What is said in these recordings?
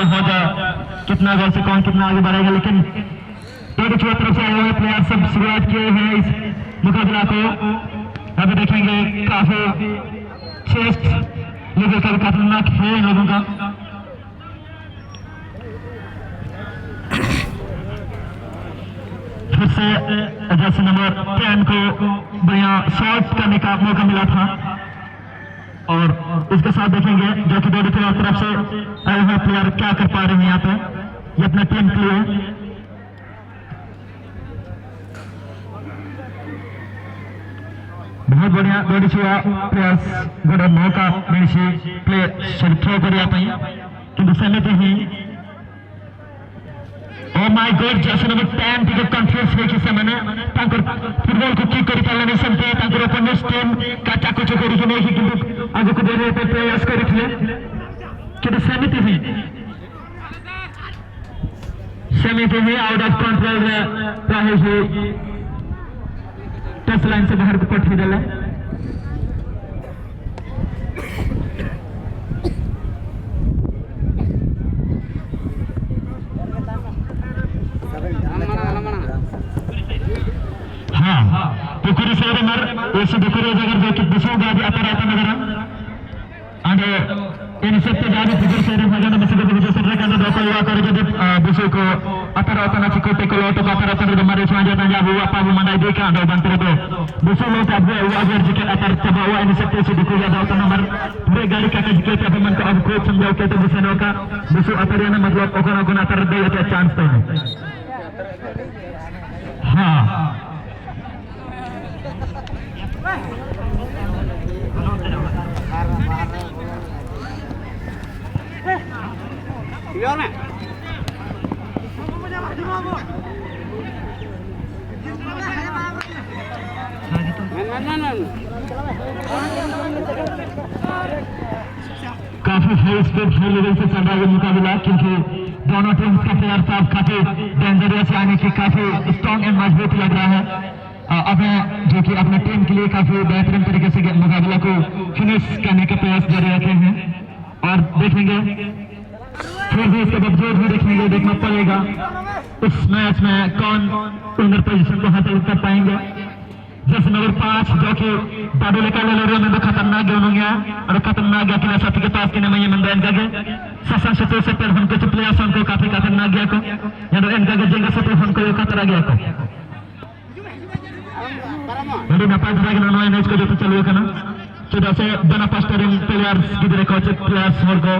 गोल हो जाए, कितना गोल से कौन कितना आगे बढ़ेगा। लेकिन एक तरफ से आए हुए प्लेयर सब शुरुआत किए हैं इस मुकाबला को। अभी देखेंगे काफी चेस्ट लेवल का खतरनाक है इन लोगों का। फिर से जर्सी नंबर 10 को बढ़िया शॉट करने का मौका मिला था और इसके साथ देखेंगे जो कि दोनों तरफ से आए हुए प्लेयर क्या कर पा रहे हैं यहाँ पे ये अपना टीम के लिए। बहुत बढ़िया दोनों प्लेयर्स गोटे मौका मिली प्ले थ्रो करने किंतु सेमिति ही oh my God jersey number 10 टिके कंफ्यूज हे कि सेमाने तांकर फुटबॉल को किक करि पाले नै समते तांकर ओपोनेंट टीम काचा कुछ करि कि नै किंतु आगु को देने पे प्रयास करिथिले किंतु सेमिति ही आउट ऑफ कंट्रोल रे रहे ही टच लाइन से बाहर को पठी देले। Dukuri saya mar, isi dukuri jagar jauh besar jadi apa negara. Ada ini setiap jadi dukuri saya macam masih begitu besar kerana dapat luar kerja jadi besar ko apa nak cikgu tekolo atau apa negara mari semuanya tanya apa mandai dia ada bantu itu. Besar lo tak boleh wajar jika apa coba ini setiap si dukuri ada atau nomor dua kali kata jika apa mantu aku coach semua kita besar noka besar apa dia nama matlab okon atar dia ada chance tu. काफी high speed high level से चल रहा है मुकाबला क्योंकि दोनों teams का player साहब काफी डेंजरस यानी कि काफी स्ट्रॉन्ग एंड मजबूत लग रहा है। अब जो कि अपने टीम के लिए काफी बेहतरीन तरीके से मुकाबला को फिनिश करने का प्रयास जारी रखे हैं और देखेंगे फिर भी इसके बावजूद भी देखना पड़ेगा इस मैच में कौन विनर पोजीशन को हासिल कर पाएंगे। जैसे नंबर 5 जो कि बाडू लेकर ले रहे हैं खतरनाक गेम और खतरनाक गया किला साथी के पास किने में ये मंदा इनका के ससा से से पर हमको प्लेयर्स हमको काफी खतरनाक गया को यानी इनका के जंग से हमको ये खतरा गया को jadi dapat lagi nama ini इसको जो चलिए करना sudah saya dana pastoring players gitu deh coach players harga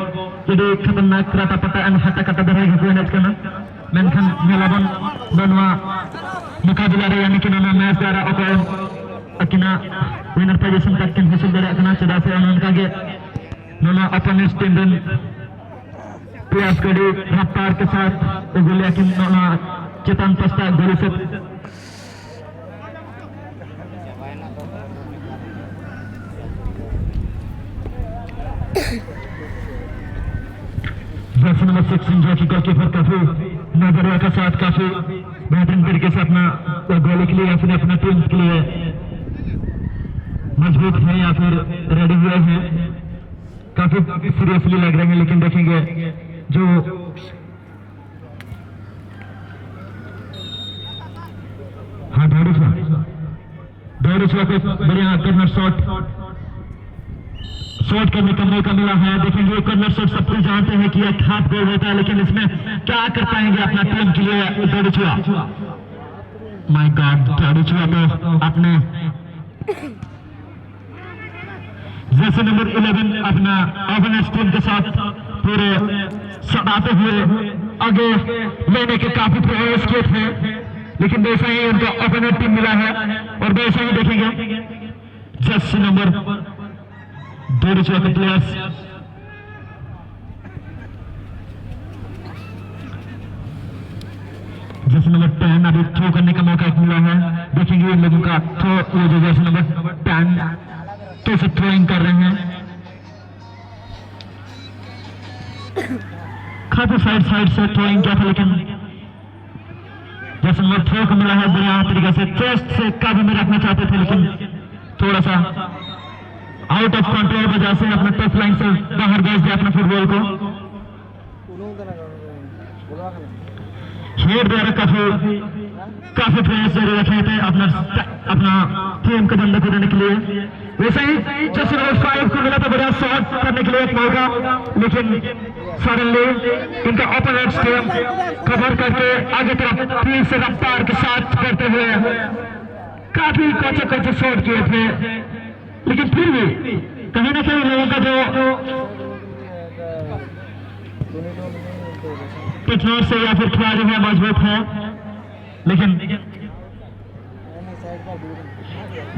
jadi खतरनाक rata pataan hatta kata dari gitu ini करना menkan melawan benua मुकाबला रे यानी कि nama match द्वारा ओके अकिना winner position तक किन हासिल करे करना sudah saya उनका के nama opponent team dan players को di रफ्तार के साथ गोली अकिन nama चेतन पस्ता गोली से जर्सी नंबर 6 जो कि गोलकीपर काफी नजरिया के साथ काफी बेहतरीन तरीके से अपना गोली के लिए या फिर अपने टीम के लिए मजबूत है या फिर रेडी हुए हैं काफी सीरियसली लग रहे हैं। लेकिन देखेंगे जो हाँ दौड़ू को बढ़िया कर्नर शॉट करने का मौका मिला है। देखेंगे कर्नर शॉट सब कुछ जानते हैं कि एक हाथ गोल होता है लेकिन इसमें क्या कर पाएंगे अपना टीम के लिए दौड़ुआ माय गॉड दौड़ुआ तो अपने जैसे नंबर 11 अपना ओपोनेंट टीम के साथ पूरे सटाते हुए आगे लेने के काफी प्रयास किए थे लेकिन वैसा ही उनको ओपोनेंट टीम मिला है और वैसा ही देखेंगे जर्सी नंबर 2 के प्लेयर्स जैसे नंबर 10 अभी थ्रो करने का मौका मिला है। देखेंगे इन लोगों का थ्रो वो जो जैसे नंबर 10 तो से थ्रोइंग कर रहे हैं काफी साइड से थ्रोइंग किया था लेकिन जैसे नंबर 3 को मिला है बढ़िया तरीके से चेस्ट से काबू में रखना चाहते थे लेकिन थोड़ा सा आउट ऑफ कंट्रोल वजह से अपने टच लाइन से बाहर भेज दिया अपने फुटबॉल को हेड द्वारा काफी प्रयास जारी रखे थे अपना टीम को बंद करने के लिए। वैसे ही जैसे नंबर 5 को मिला था बड़ा शॉट करने के लिए एक मौका, लेकिन सडनली इनका ओपोनेंट्स टीम कवर करके आगे तरफ तेज से रफ्तार के साथ करते हुए काफी कच्चे शॉट किए थे, लेकिन फिर भी कहीं ना कहीं लोगों का जो पिछले से या फिर खिलाड़ी है मजबूत है, लेकिन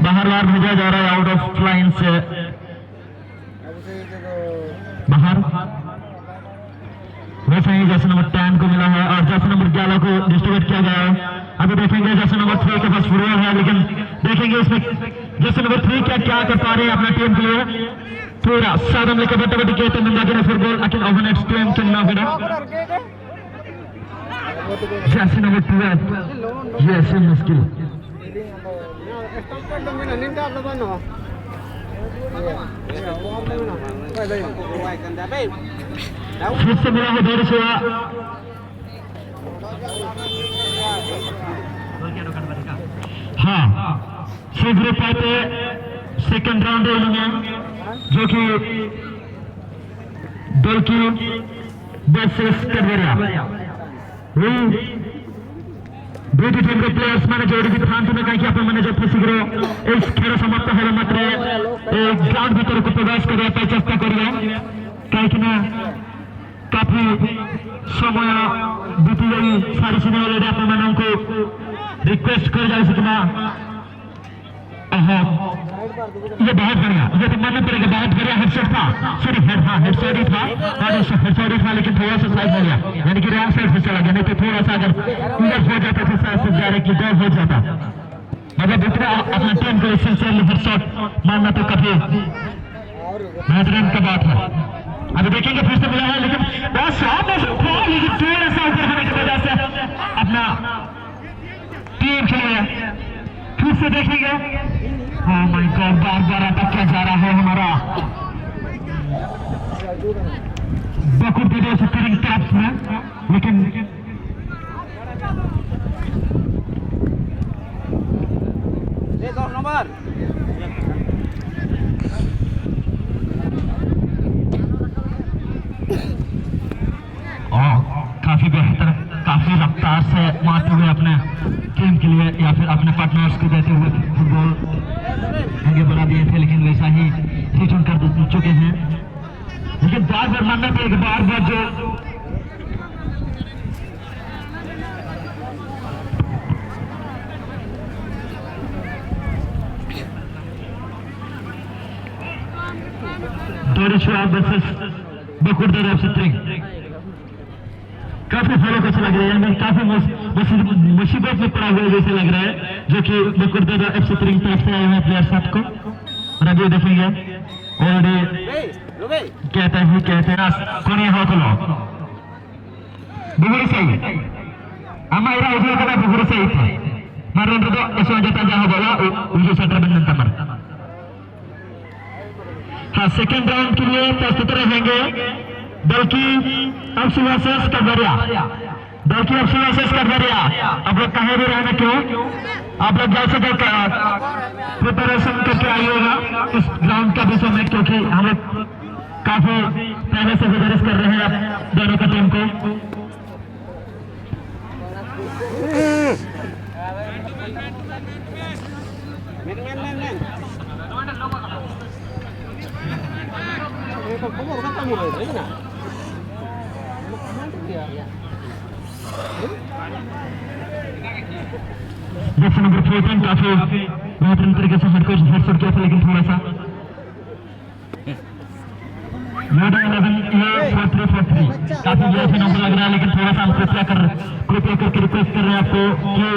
बाहर भेजा जा रहा है आउट ऑफ लाइन से बाहर। वैसे ही जैसे नंबर 10 को मिला है और जैसे नंबर 11 को डिस्ट्रीब्यूट किया गया है। अभी देखेंगे जैसे नंबर 3 के पास फुटबॉल है, लेकिन देखेंगे इसमें जैसे नंबर 3 क्या कर पा रहे हैं अपना टीम के लिए। पूरा सादम लेकर बटे कहते हैं फुटबॉल अकिन ओपोनेंट्स टीम के ना बिना जैसे नंबर 12 ये ऐसे मुश्किल फिर से मिला है देर से हाँ शीघ्र पाते सेकंड राउंड में जो कि दल की वर्सेस करवेरिया दुईटी टीम के प्लेयर्स मैंने जोड़ी थांती में कहीं आप मैंने जब शीघ्र इस खेल समाप्त होगा मात्र ग्राउंड भीतर को प्रवेश करने चेष्टा करिए कहीं काफी समय बीती गई सारी चीजें आप को रिक्वेस्ट कर जाए सकना। ये बहुत बढ़िया, ये तो मानना पड़ेगा बहुत बढ़िया हेडसेट था, सॉरी हेडसेट ही था और हेडसेट ही था, लेकिन थोड़ा सा साइड हो गया, यानी कि रॉन्ग साइड से चला गया, नहीं तो थोड़ा सा अगर इधर हो जाता तो शायद से डायरेक्टली गोल हो जाता। मतलब इतना अपना टीम को सिंसियरली हेडसेट मारना तो काफी बेहतरीन का बात है। अभी देखेंगे फिर से मिला है, लेकिन बहुत थोड़ा सा ऊपर होने की वजह से अपना टीम खेले। फिर से देखेंगे ओह माय गॉड बार अटक किया जा रहा है हमारा बकुर दे से करिंग कैप्स में, लेकिन नंबर काफी बेहतर काफी रफ्तार से मारते हुए अपने टीम के लिए या फिर अपने पार्टनर्स को देते हुए फुटबॉल आगे बढ़ा दिए थे, लेकिन वैसा ही हिट कर चुके हैं। लेकिन बार मानना पड़ेगा बार जो दोरिशा वर्सेस बकुरदर FC3 काफी फॉलो कैसे लग रहा है, काफी मुसीबत में पड़ा हुआ जैसे लग रहा है, जो कि बकुरदर FC3 की तरफ से आए हुए प्लेयर साथ को। और अभी देखेंगे ऑलरेडी कहते हैं कोनी हाकलो बुगुरी सही अम्मा इरा उधर का बुगुरी सही था मारन तो ऐसा जाता जहां बोला उसे सटर बंधन तमर। हाँ सेकंड राउंड के लिए प्रस्तुत रहेंगे बल्कि FC वर्सेस करवेरिया। आप लोग कहीं भी रहना क्यों, आप लोग जैसे प्रिपरेशन करके आइएगा इस ग्राउंड का विषय में, क्योंकि हम लोग काफी पहले से गुजारिश कर रहे हैं दोनों का टीम को। जैसे नंबर 14 काफी बेहतरीन तरीके से हेडशॉट किया था, लेकिन थोड़ा सा नोडा 11 ये 43 काफी जैसे नंबर लग रहा है, लेकिन थोड़ा सा हम कृपया करके रिक्वेस्ट कर रहे हैं आपको कि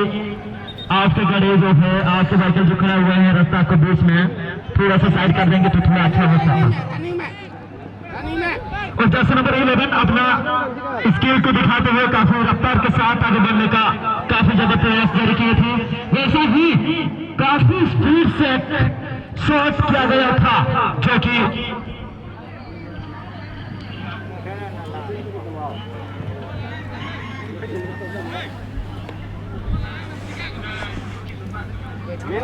आपके गाड़ी जो है आपके व्हीकल जो खड़ा हुआ है रास्ता को बीच में थोड़ा सा साइड कर देंगे तो थोड़ा अच्छा हो सकता। और जैसे नंबर 11 अपना स्किल को दिखाते हुए काफी रफ्तार के साथ आगे बढ़ने का काफी ज्यादा प्रयास जारी किए थे। वैसे ही काफी स्पीड से शॉट किया गया था, जो कि हाँ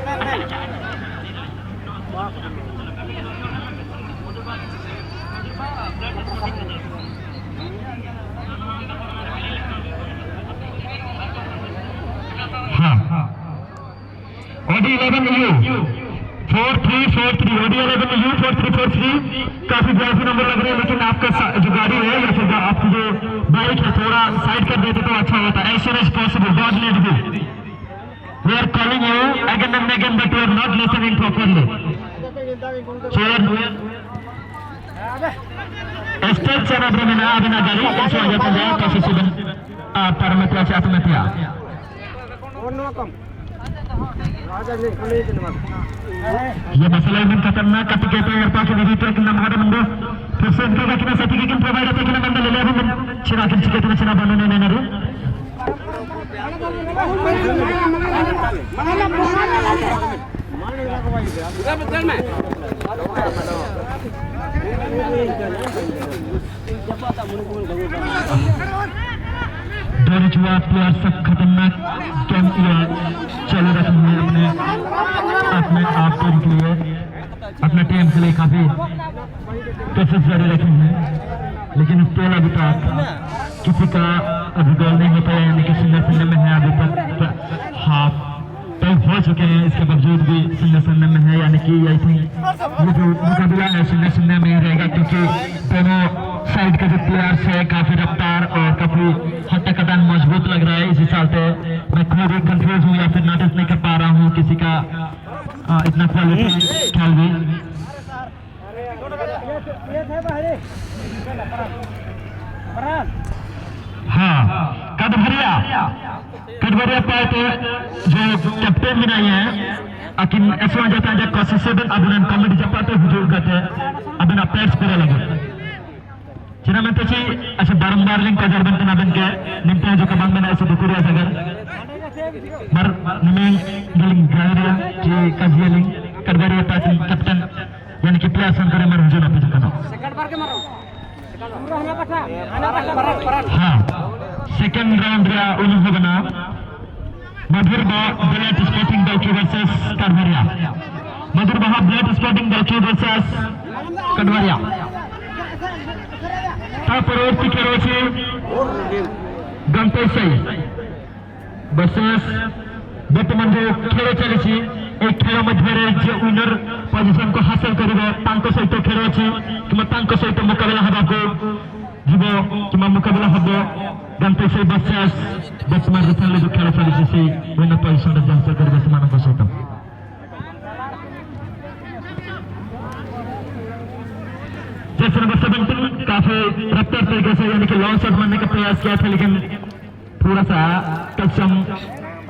ओडी 11 यू 4343 ओडी 11 यू 4343 काफी ब्यासी नंबर लग रहे हैं, लेकिन आपका जो गाड़ी है या फिर आपकी जो बाइक है थोड़ा साइड कर देते तो अच्छा होता है। As soon as possible, God lead you. We are calling you again and again, but you are not listening properly. So estate sana bermena abina dari isu aja saja kasus sudah parameter atmetia. ये मसला एकदम खतरनाक कति कहते हैं पास विधि तो कितना मारे बंदो फिर से इनका कितना सर्टिफिकेट प्रोवाइड होता है कितना बंदा ले ले अभी चिरा के चिके तो चिरा बनने नहीं ना डर जुआ प्लेयर सब खतरनाक गेम चल रहे हैं अपने आप टीम के लिए, अपने टीम के लिए काफी कोशिश जारी रखे हैं, लेकिन इस पहले अभी तक किसी का अभी गोल नहीं होता है, यानी कि शून्य में है अभी तक हाफ तय हो चुके हैं। इसके बावजूद भी शून्य में है, यानी कि आई थिंक ये जो मुकाबला है शून्य में ही रहेगा, क्योंकि दोनों साइड के जो प्लेयर्स है काफी रफ्तार और काफी हट्टा-कट्टा मजबूत लग रहा है। इसी चलते मैं खुद ही कंफ्यूज हूँ या फिर नोटिस नहीं कर पा रहा हूँ किसी का इतना क्वालिटी खेल भी। हाँ कटवरिया पाए तो जो कैप्टन भी नहीं है, अकिन ऐसा जाता है जब कोशिश अब कमेटी जब पाते हुजूर करते अब ना प्लेयर्स पूरे लगे Cina minta sih asal barang-barang link kajar bantu naben ke nimpa jo kabang bena asal dukuria sagar bar nimeng giling garia ki kajiya link kadgaria pati kapten yani ki player san kare mar hujuna pe kana second bar ke maro हाँ second round रा उन्हें होगा मधुर blood sporting दल की versus कड़वरिया मधुर blood sporting दल की versus कड़वरिया परवर्ती खेलों गंपेशई वर्सेस वर्तमान जो खेल चली एक खेल मध्य जो विनर पोजिशन को हासिल कर सहित खेल अच्छी कि सहित मुकाबला हवाको जीव कि मुकाबला हम गंपेशई वर्सेस वर्तमान रिसेंटली जो खेल चली विनर पोजिशन हासिल कर सहित जैसे नंबर 17 काफी रफ्तार तरीके से यानी कि लॉन्ग शॉट मारने का प्रयास किया था, लेकिन थोड़ा सा टचम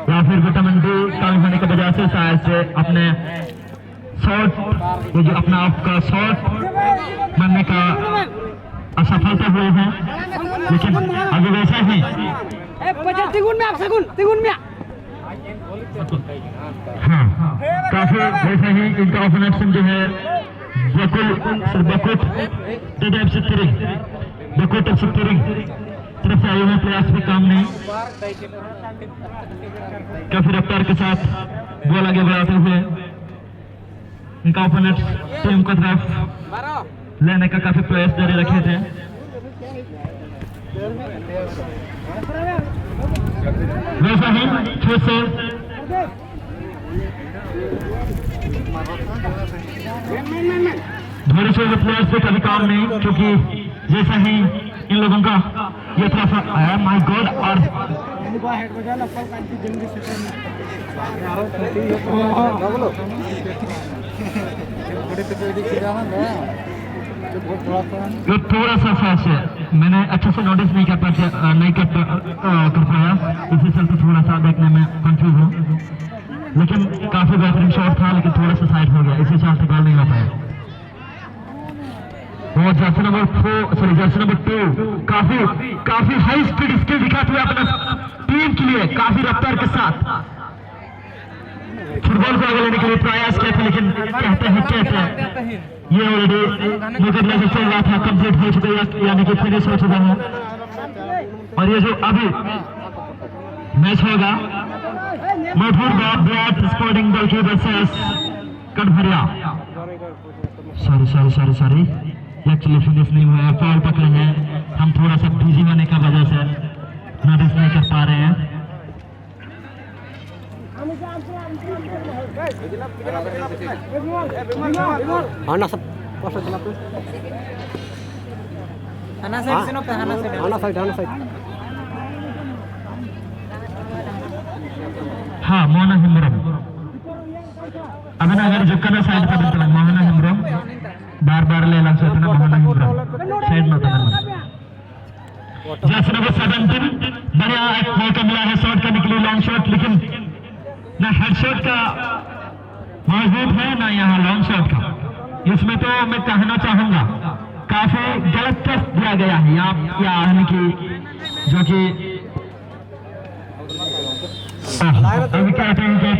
या फिर विटामिन डी कम होने की वजह से शायद से अपने शॉट जो अपना आपका शॉट मारने का असफलता हुए हैं, लेकिन अभी वैसा ही हाँ काफी वैसा ही इनका ओपोनेंट जो है बकुट तरफ से आए हुए प्रयास में काम नहीं, काफी रफ्तार के साथ बॉल आगे बढ़ाते हुए इनका ओपोनेंट टीम को तरफ लेने का काफी प्रयास जारी रखे थे। वैसा ही फिर से थोड़ी से प्लेयर्स से कभी काम नहीं, क्योंकि जैसा ही इन लोगों का ये तरफ माय गॉड और जो थोड़ा सा फास्ट है, मैंने अच्छे से नोटिस नहीं कर पाया, इसी चलते थोड़ा सा देखने में कंफ्यूज हूँ, लेकिन काफी बेहतरीन शॉट था, लेकिन थोड़ा सा साइड हो गया, इसी चलते गोल नहीं हो पाया। और जर्सी नंबर 2 काफी हाई स्पीड स्किल दिखाते हुए अपना टीम के लिए काफी रफ्तार के साथ फुटबॉल को आगे लेने के लिए प्रयास किया था, लेकिन कहते हैं ये ऑलरेडी मुकाबला जो चल रहा था कंप्लीट हो चुका है, यानी कि फिनिश हो चुका है, और ये जो अभी मैच होगा मधुर ब्याट स्पोर्टिंग दल की वर्सेस कटभरिया। सॉरी एक्चुअली फिनिश नहीं हुआ है, फॉल पकड़े हैं। हम थोड़ा सा बिजी होने की वजह से नोटिस नहीं कर पा रहे हैं। Hana sab pasal kenapa? Hana side. हाँ मोहना हिमरम अगर जो कना साइड पर बनता मोहना हिमरम बार ले लंच होता ना मोहना हिमरम साइड में होता ना जैसे नंबर 17 बढ़िया एक मौका मिला है शॉट करने के लिए लॉन्ग शॉट, लेकिन ना हेड शॉट का मौजूद है ना यहाँ लॉन्ग शॉट का। इसमें तो मैं कहना चाहूंगा काफी गलत टेस्ट दिया गया है यहाँ, यानी कि जो कि अभी कहते हैं